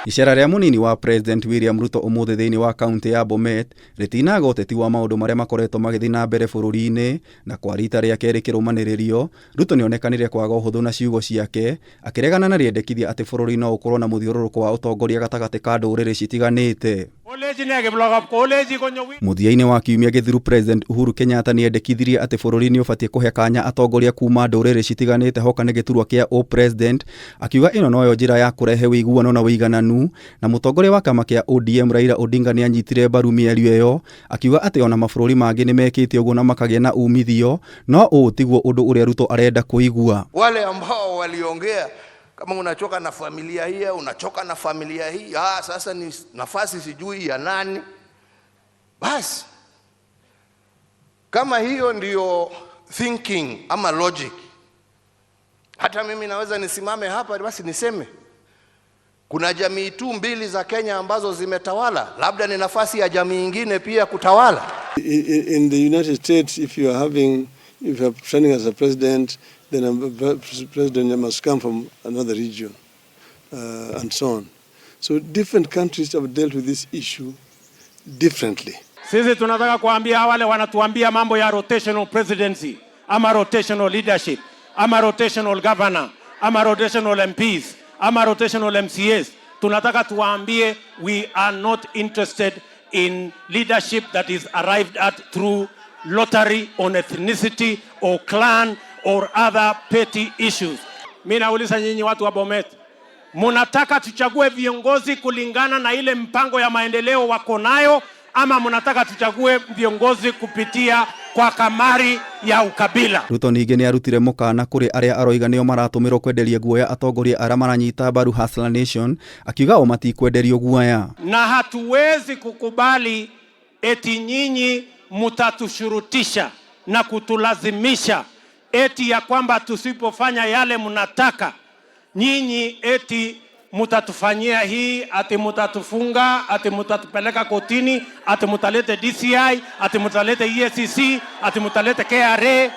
Icera ria munini wa President William Ruto umuthi thiini wa kaunti ya Bomet ritinaga uteti wa maundu maria makoretwo magithi na mbere bururi-ini, na kwa rita ria keri kirumaniririo Ruto nionekanire kwaga uhuthu na ciugo ciake, akiregana na riendekithia ati bururi no ukorwo na muthiururuko wa utongoria gatagati ka nduriri citiganite. Muthiaini wa kiumia githiru President Uhuru Kenyatta niendekithirie ati bururi ni ubatie kuhe kanya atongoria kuma nduriri citiganite hoka ni giturwa kia president, akiuga ino noyo njira ya kurehe wiguano na wigananu, na mutongoria wa kama kia ODM Raila Odinga ni anyitire mbaru mĩario iyo, akiuga ati ona mabũrũri mangĩ ni mekite uguo na makagia na umithio, no ũtiguo undu uria Ruto arenda kuigua. Wale ambao waliongea kama unachoka na familia hii, unachoka na familia hii, sasa ni nafasi sijui ya nani. Basi kama hiyo ndio thinking ama logic, hata mimi naweza nisimame hapa basi niseme kuna jamii tu mbili za Kenya ambazo zimetawala, labda ni nafasi ya jamii nyingine pia kutawala. In the United States, if you are running as a president, then a president must come from another region, and so on. So different countries have dealt with this issue differently. Sisi tunataka kuambia wale wanatuambia mambo ya rotational presidency, ama rotational leadership, ama rotational governor, ama rotational MPs, ama rotational MCAs. Tunataka tuwaambie we are not interested in leadership that is arrived at through lottery on ethnicity or clan or other petty issues. Mimi nauliza nyinyi watu wa Bomet, mnataka tuchague viongozi kulingana na ile mpango ya maendeleo wako nayo, ama mnataka tuchague viongozi kupitia kwa kamari ya ukabila? Ruto ninge ni arutire mukana kuri aria aroiga nio maratumirwo kwenderia guoya atongoria aria maranyita mbaru Hustler Nation, akiuga o matikwenderio guoya. Na hatuwezi kukubali eti nyinyi mutatushurutisha na kutulazimisha eti ya kwamba tusipofanya yale mnataka nyinyi eti mutatufanyia hii, ati mutatufunga, ati mutatupeleka kotini, ati mutalete DCI, ati mutalete EACC, ati mutalete KRA.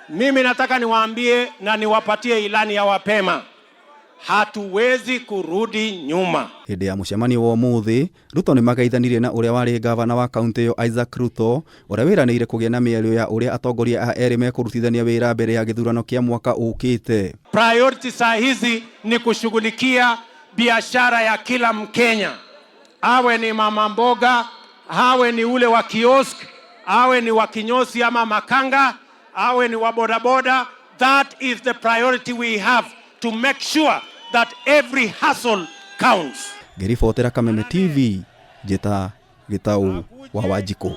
Mimi nataka niwaambie na niwapatie ilani ya mapema, hatuwezi kurudi nyuma. Hĩndĩ ya mũcemanio wa ũmũthĩ, Ruto ni magaithanirie na uria wari gavana wa kaunti iyo Isaac Ruto, uria wiranĩire kũgĩa na mĩario ya uria atongoria a eri mekurutithania wĩra mbere ya gĩthurano kĩa mwaka ũkĩte. Priority saa hizi ni kushughulikia biashara ya kila Mkenya, awe ni mama mboga, awe ni ule wa kiosk, awe ni wa kinyosi ama makanga, awe ni wa bodaboda. That is the priority we have to make sure that every hustle counts. Ngiribotera Kameme TV, Jeta Gitau wa Wanjikũ.